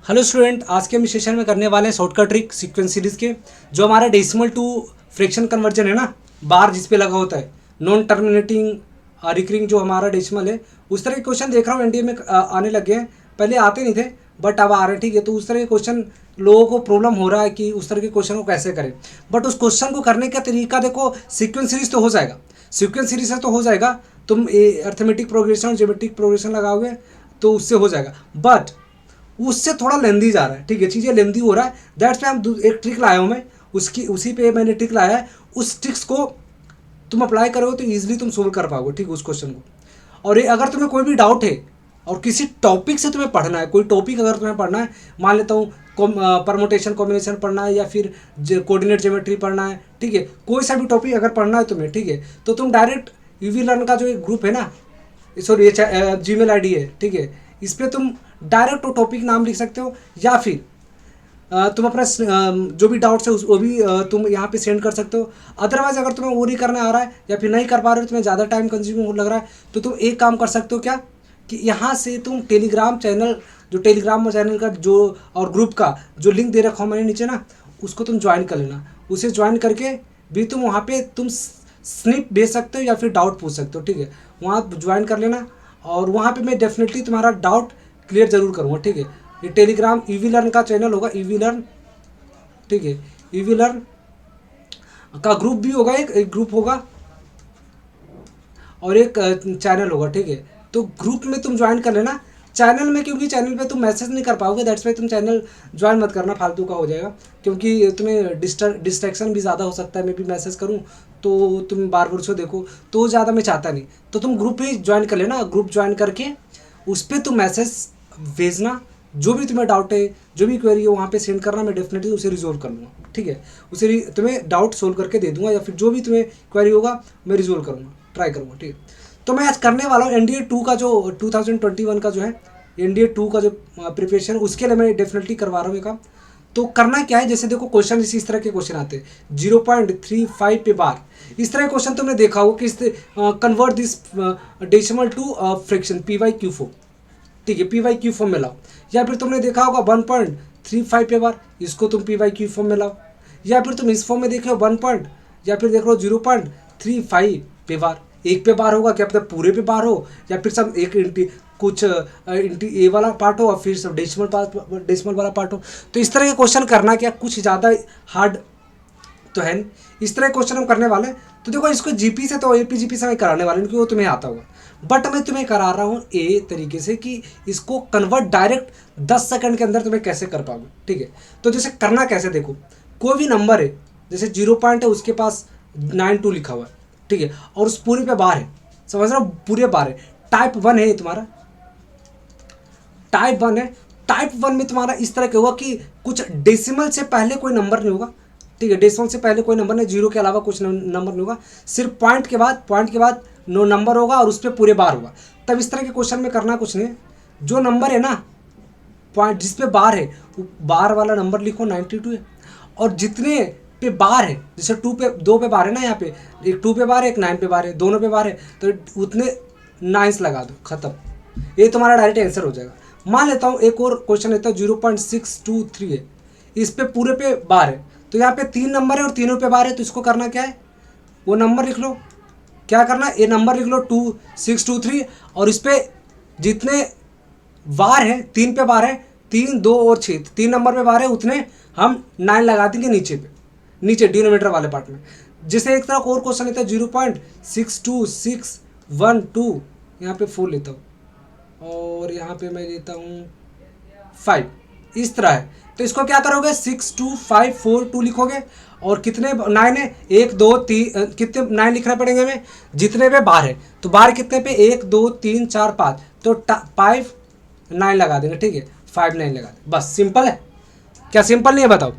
Hello student, आज के हम इस सेशन में करने वाले हैं शॉर्टकट ट्रिक सीक्वेंस सीरीज के। जो हमारा डेसिमल टू फ्रैक्शन कन्वर्जन है ना, बार जिस पे लगा होता है, नॉन टर्मिनेटिंग रिकरिंग जो हमारा डेसिमल है, उस तरह के क्वेश्चन देख रहा हूँ एनडीए में आने लग गए हैं। पहले आते नहीं थे बट अब आ रहे हैं, ठीक है। तो उस तरह के क्वेश्चन लोगों को प्रॉब्लम हो रहा है कि उस तरह के क्वेश्चन को कैसे करें। बट उस क्वेश्चन को करने का तरीका देखो, सीक्वेंस सीरीज तो हो जाएगा, सीक्वेंस सीरीज से तो हो जाएगा। तुम अर्थमेटिक प्रोग्रेशन और ज्योमेट्रिक प्रोग्रेशन लगाओगे तो उससे हो जाएगा, बट उससे थोड़ा लेंदी जा रहा है, ठीक है। चीज़ें लेंदी हो रहा है, दैट्स वाई हम एक ट्रिक लाया हूँ मैं, उसकी उसी पे मैंने ट्रिक लाया है। उस ट्रिक्स को तुम अप्लाई करोगे तो ईजिली तुम सोल्व कर पाओगे, ठीक है, उस क्वेश्चन को। और ये अगर तुम्हें कोई भी डाउट है और किसी टॉपिक से तुम्हें पढ़ना है, कोई टॉपिक अगर तुम्हें पढ़ना है, मान लेता हूँ परमोटेशन कॉम्बिनेशन पढ़ना है या फिर कोऑर्डिनेट ज्योमेट्री पढ़ना है, ठीक है, कोई सा भी टॉपिक अगर पढ़ना है तुम्हें, ठीक है, तो तुम डायरेक्ट यूवी लर्न का जो एक ग्रुप है ना, सॉरी ये जीमेल आईडी है, ठीक है, इस पर तुम डायरेक्ट वो टॉपिक नाम लिख सकते हो, या फिर तुम अपना जो भी डाउट्स है वो भी तुम यहाँ पे सेंड कर सकते हो। अदरवाइज अगर तुम्हें वो नहीं करने आ रहा है या फिर नहीं कर पा रहे हो, तुम्हें ज़्यादा टाइम कंज्यूमिंग लग रहा है, तो तुम एक काम कर सकते हो क्या, कि यहाँ से तुम टेलीग्राम चैनल, जो टेलीग्राम चैनल का जो और ग्रुप का जो लिंक दे रखा हूँ मैंने नीचे ना, उसको तुम ज्वाइन कर लेना। उसे ज्वाइन करके भी तुम वहाँ पे तुम स्निप भेज सकते हो या फिर डाउट पूछ सकते हो, ठीक है। वहाँ ज्वाइन कर लेना और वहाँ पे मैं डेफिनेटली तुम्हारा डाउट क्लियर जरूर करूँगा, ठीक है। ये टेलीग्राम ईवी लर्न का चैनल होगा, ईवी लर्न, ठीक है, ईवी लर्न का ग्रुप भी होगा, एक ग्रुप होगा और एक चैनल होगा, ठीक है। तो ग्रुप में तुम ज्वाइन कर लेना, चैनल में क्योंकि चैनल पे तुम मैसेज नहीं कर पाओगे, दैट्स वाई तुम चैनल ज्वाइन मत करना, फालतू का हो जाएगा, क्योंकि तुम्हें डिस्ट्रैक्शन भी ज़्यादा हो सकता है। मैं भी मैसेज करूँ तो तुम बार बार उसको देखो, तो ज़्यादा मैं चाहता नहीं। तो तुम ग्रुप ही ज्वाइन कर लेना, ग्रुप ज्वाइन करके उस पर तुम मैसेज भेजना, जो भी तुम्हें डाउट है, जो भी क्वेरी है वहाँ पे सेंड करना, मैं डेफिनेटली उसे रिजोल्व कर लूँगा, ठीक है। उसे तुम्हें डाउट सोल्व करके दे दूँगा, या फिर जो भी तुम्हें क्वेरी होगा मैं रिजोल्व करूँगा, ट्राई करूँगा, ठीक है। तो मैं आज करने वाला हूँ एनडीए 2 का, जो 2021 का जो है एनडीए 2 का जो प्रिपरेशन, उसके लिए मैं डेफिनेटली करवा रहा हूँ ये काम। तो करना क्या है, जैसे देखो क्वेश्चन इस तरह के क्वेश्चन आते हैं 0.35 पे बार, इस तरह के क्वेश्चन तुमने देखा हो कि convert this decimal to fraction PY/Q4, ठीक है, PY/Q फॉर्म में लाओ। या फिर तुमने देखा होगा 1.35 पे बार, इसको तुम PY/Q फॉर्म में लाओ। या फिर तुम इस फॉर्म में देखे हो 1 पॉइंट, या फिर देख लो 0.35 पे बार। एक पे बार होगा क्या पता पूरे पे बार हो, या फिर सब एक कुछ ए वाला पार्ट हो और फिर सब डेसिमल वाला पार्ट हो। तो इस तरह के क्वेश्चन करना क्या कुछ ज़्यादा हार्ड तो है नहीं, इस तरह क्वेश्चन हम करने वाले हैं। तो देखो इसको जीपी से तो एपीजीपी से मैं कराने वाले हैं, क्योंकि वो तुम्हें आता होगा, बट मैं तुम्हें करा रहा हूँ ए तरीके से कि इसको कन्वर्ट डायरेक्ट 10 सेकंड के अंदर तुम्हें कैसे कर पाओगे, ठीक है। तो जैसे करना कैसे, देखो कोई भी नंबर है, जैसे 0 पॉइंट है, उसके पास 92 लिखा हुआ है, ठीक है, और उस पूरे पे बार है, समझ रहा हूँ, पूरे बार है। टाइप 1 है तुम्हारा, टाइप 1 है। टाइप 1 में तुम्हारा इस तरह का होगा कि कुछ डेसिमल से पहले कोई नंबर नहीं होगा, ठीक है, डेसिमल से पहले कोई नंबर नहीं, जीरो के अलावा कुछ नंबर नहीं होगा, सिर्फ पॉइंट के बाद नो नंबर होगा और उस पर पूरे बार होगा। तब इस तरह के क्वेश्चन में करना कुछ नहीं, जो नंबर है ना पॉइंट जिस पे बार है, वो बार वाला नंबर लिखो, 92 है। और जितने पे बार है, जैसे 2 पे बार है ना, यहाँ पे एक 2 पे बार है, एक 9 पे बार है, दोनों पे बार है, तो उतने 9 लगा दो, खत्म, ये तुम्हारा डायरेक्ट आंसर हो जाएगा। मान लेता हूँ एक और क्वेश्चन लेता हूँ, 0.623 है, इस पे पूरे पे बार है, तो यहाँ पे 3 नंबर है और तीनों पे बार है, तो इसको करना क्या है, वो नंबर लिख लो, क्या करना है, ये नंबर लिख लो 2623, और इस पे जितने बार है, 3 पे बार है, 3, 2 और 6, 3 नंबर पे बार है, उतने हम 9 लगा देंगे नीचे पे, नीचे डिनोमीटर वाले पार्ट में। जैसे एक तरह और क्वेश्चन लेता है 0.62612, यहाँ पे 4 लेता हूँ और यहाँ पे मैं लेता हूँ 5, इस तरह है। तो इसको क्या करोगे, 62542 लिखोगे, और कितने 9 है, 1 2 3, कितने 9 लिखना पड़ेंगे हमें, जितने पे बार है, तो बार कितने पे 1 2 3 4 5, तो 5 9 लगा देंगे, ठीक है, 5 9 लगा देंगे, बस सिंपल है। क्या सिंपल नहीं है, बताओ,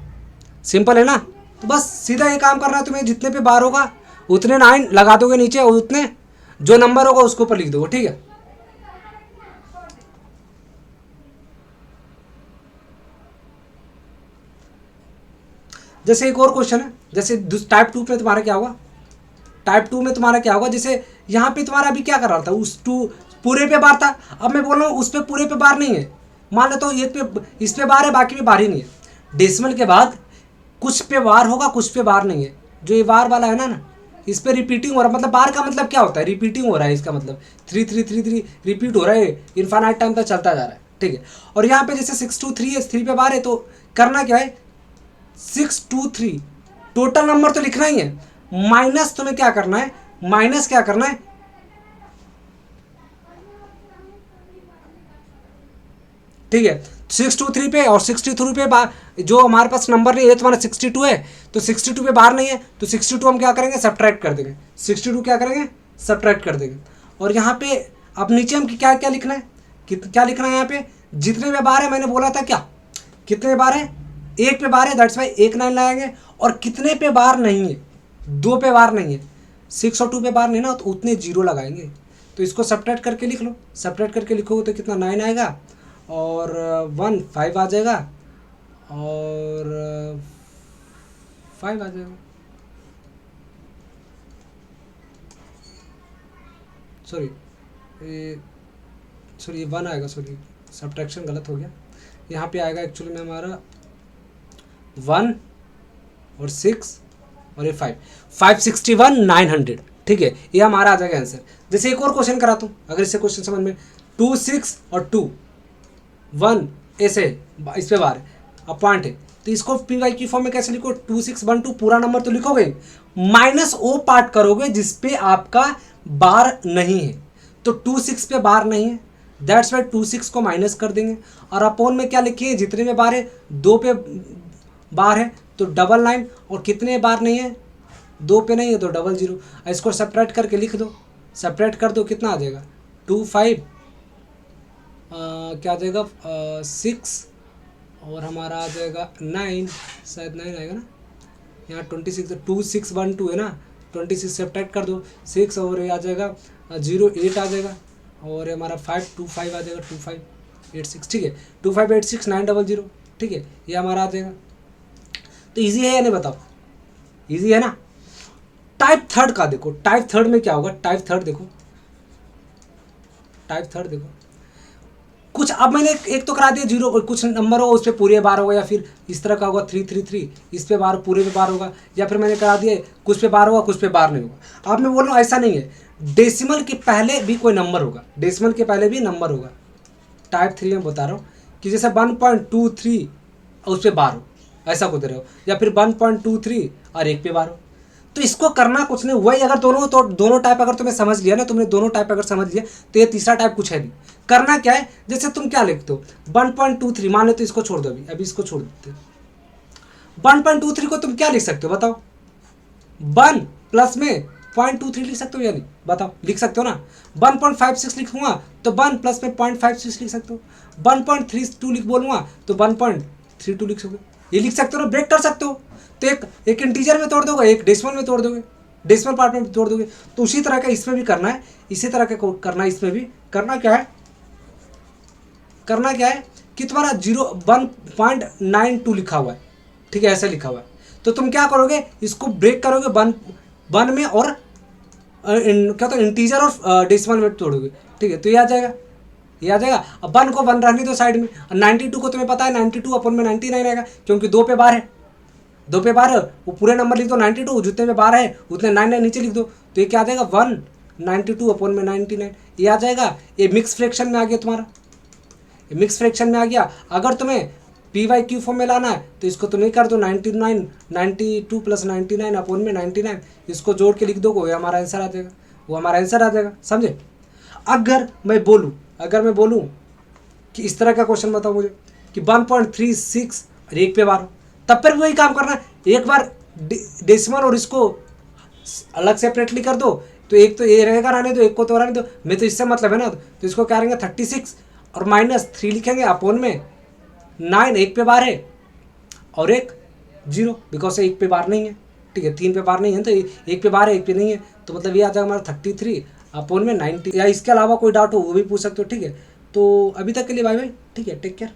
सिंपल है ना। तो बस सीधा ये काम करना है तुम्हें, जितने पे बार होगा उतने 9 लगा दोगे नीचे, और उतने जो नंबर होगा उसके ऊपर लिख दोगे, ठीक है। जैसे एक और क्वेश्चन है, जैसे टाइप 2 में तुम्हारा क्या होगा, टाइप 2 में तुम्हारा क्या होगा, जैसे यहाँ पे तुम्हारा अभी क्या कर रहा था, उस 2 पूरे पे बार था, अब मैं बोल रहा हूँ उस पर पूरे पे बार नहीं है, मान लो तो एक पे इस पे बार है, बाकी पे बार ही नहीं है। डेसिमल के बाद कुछ पे बार होगा, कुछ पे बार नहीं है। जो ये बार वाला है ना इस पे रिपीटिंग हो रहा है। मतलब बार का मतलब क्या होता है, रिपीटिंग हो रहा है। इसका मतलब 3 3 3 3 रिपीट हो रहा है, इनफाइनाइट टाइम तक चलता जा रहा है, ठीक है। और यहाँ पे जैसे 6 2 3 है, 3 पे बार है, तो करना क्या है, 6 2 3 टोटल नंबर तो लिखना ही है, माइनस तुम्हें क्या करना है, माइनस क्या करना है, ठीक है। 6 2 3 पे और 63 पे बार, जो हमारे पास नंबर नहीं है, तुम्हारा 62 है, तो 62 पे बार नहीं है, तो 62 हम क्या करेंगे, सब्ट्रैक्ट कर देंगे। 62 क्या करेंगे, सब्ट्रैक्ट कर देंगे। और यहाँ पे अब नीचे हम क्या क्या लिखना है, क्या लिखना है यहाँ पे, जितने पे बार है, मैंने बोला था क्या, कितने बार है, एक पे बार है, दैट्स वाई एक 9 लगाएंगे। और कितने पे बार नहीं है, 2 पे बार नहीं है, 6 और 2 पे बार नहीं ना, तो उतने 0 लगाएंगे। तो इसको सब्ट्रैक्ट करके लिख लो, सब्ट्रैक्ट करके लिखोगे तो कितना 9 आएगा, और 1 5 आ जाएगा, और 5 आ जाएगा, सॉरी ये 1 आएगा, सॉरी सब्ट्रैक्शन गलत हो गया। यहाँ पे आएगा एक्चुअली में हमारा 1 और 6 और ये 5 561 900, ठीक है। ये हमारा आ जाएगा आंसर। जैसे एक और क्वेश्चन कराता हूँ, अगर इससे क्वेश्चन समझ में, 2 6 और 2 1 ऐसे इस पे बार है, अब पॉइंट है, तो इसको पी वाई की फॉर्म में कैसे लिखो, 2 6 1 2 पूरा नंबर तो लिखोगे, माइनस ओ पार्ट करोगे जिसपे आपका बार नहीं है। तो 2 6 पे बार नहीं है, दैट्स वाई 2 6 को माइनस कर देंगे। और अपोन में क्या लिखिए, जितने में बार है, 2 पे बार है तो 99, और कितने बार नहीं है, 2 पे नहीं है तो 00। इसको सब्ट्रैक्ट करके लिख दो, सब्ट्रैक्ट कर दो, कितना आ जाएगा 2 5 क्या आ जाएगा 6, और हमारा आ जाएगा 9, शायद 9 आएगा ना, यहाँ 26, 2 6 1 2 है ना, 26 सब्ट्रैक्ट कर दो 6, और ये आ जाएगा 0 8 आ जाएगा, और ये हमारा 5 2 5 आ जाएगा 2 5 8 6, ठीक है। 2 5 8 6 9 00, ठीक है, ये हमारा आ जाएगा। तो इजी है या नहीं बताओ, इजी है ना। टाइप थर्ड का देखो, टाइप थर्ड में क्या होगा, टाइप थर्ड देखो, टाइप थर्ड देखो कुछ। अब मैंने एक तो करा दिया 0, और कुछ नंबर होगा उस पर पूरे बार होगा, या फिर इस तरह का होगा 3 3 3, इस पे बार पूरे पे बार होगा, या फिर मैंने करा दिया कुछ पे बार होगा, कुछ पे बार नहीं होगा। अब मैं बोल रहा हूँ ऐसा नहीं है, डेसिमल के पहले भी कोई नंबर होगा, डेसिमल के पहले भी नंबर होगा। टाइप 3 में बता रहा हूँ कि जैसे 1.23 और उस पर बार हो, ऐसा कुछ रहे हो, या फिर 1.23 और एक पे बार हो। तो इसको करना कुछ नहीं, वही अगर दोनों टाइप अगर तुम्हें समझ लिया ना, तुमने दोनों टाइप अगर समझ लिया, तो ये तीसरा टाइप कुछ है नहीं। करना क्या है, जैसे तुम क्या लिखते हो 1.23 मान लो, तो इसको छोड़ दो, अभी इसको छोड़ देते हो। 1.23 को तुम क्या लिख सकते हो बताओ, 1 प्लस में 0.23 लिख सकते हो या नहीं, बताओ, लिख सकते हो ना। 1.56 लिखूंगा तो 1 प्लस में 0.56 लिख सकते हो। 1.32 लिख बोलूँगा तो 1.32 लिख सकते हो, ये लिख सकते हो ना, ब्रेक कर सकते हो। तो एक इंटीजर में तोड़ दोगे, एक डेसिमल में तोड़ दोगे, डेसिमल पार्ट में तोड़ दोगे। तो उसी तरह का इसमें भी करना है, इसी तरह का करना है इसमें भी। करना क्या है, करना क्या है कि तुम्हारा 1.92 लिखा हुआ है, ठीक है, ऐसा लिखा हुआ है। तो तुम क्या करोगे, इसको ब्रेक करोगे 1 में, और क्या होता है इंटीजर और डेसिमल में तोड़ोगे, ठीक है। तो ये आ जाएगा, ये आ जाएगा। अब 1 को 1 रहने दो साइड में, और 92 को तुम्हें पता है 92 अपन में 99 आएगा, क्योंकि 2 पे बार है, 2 पे बार है, वो पूरे नंबर लिख दो 92, जितने पे बार है उतने 9 नीचे लिख दो। तो ये क्या आ जाएगा 192 अपन में 99, ये आ जाएगा। ये मिक्स फ्रैक्शन में आ गया तुम्हारा, ये मिक्स फ्रैक्शन में आ गया। अगर तुम्हें पी वाई क्यू फॉर्म में लाना है तो इसको तुम ही कर दो 99 92 प्लस 99 अपन में 99, इसको जोड़ के लिख दो, वो हमारा आंसर आ जाएगा, वो हमारा आंसर आ जाएगा, समझे। अगर मैं बोलूँ कि इस तरह का क्वेश्चन बताओ मुझे कि 1.36 और एक पे बार हो, तब पर वही काम करना है, एक बार डेसिमल और इसको अलग सेपरेटली कर दो, तो एक तो ये रहेगा रहने दो, एक को तो रहने दो। मैं तो इससे मतलब है ना, तो इसको क्या करेंगे 36 और -3 लिखेंगे, अपोन में 9 एक पे बार है और एक 0, बिकॉज एक पे बार नहीं है, ठीक है, 3 पे बार नहीं है, तो एक पे बार है, एक पे नहीं है, तो मतलब ये आ जाएगा हमारा 33 अपोन में 90। या इसके अलावा कोई डाउट हो वो भी पूछ सकते हो, ठीक है। तो अभी तक के लिए बाय बाय, ठीक है, टेक केयर।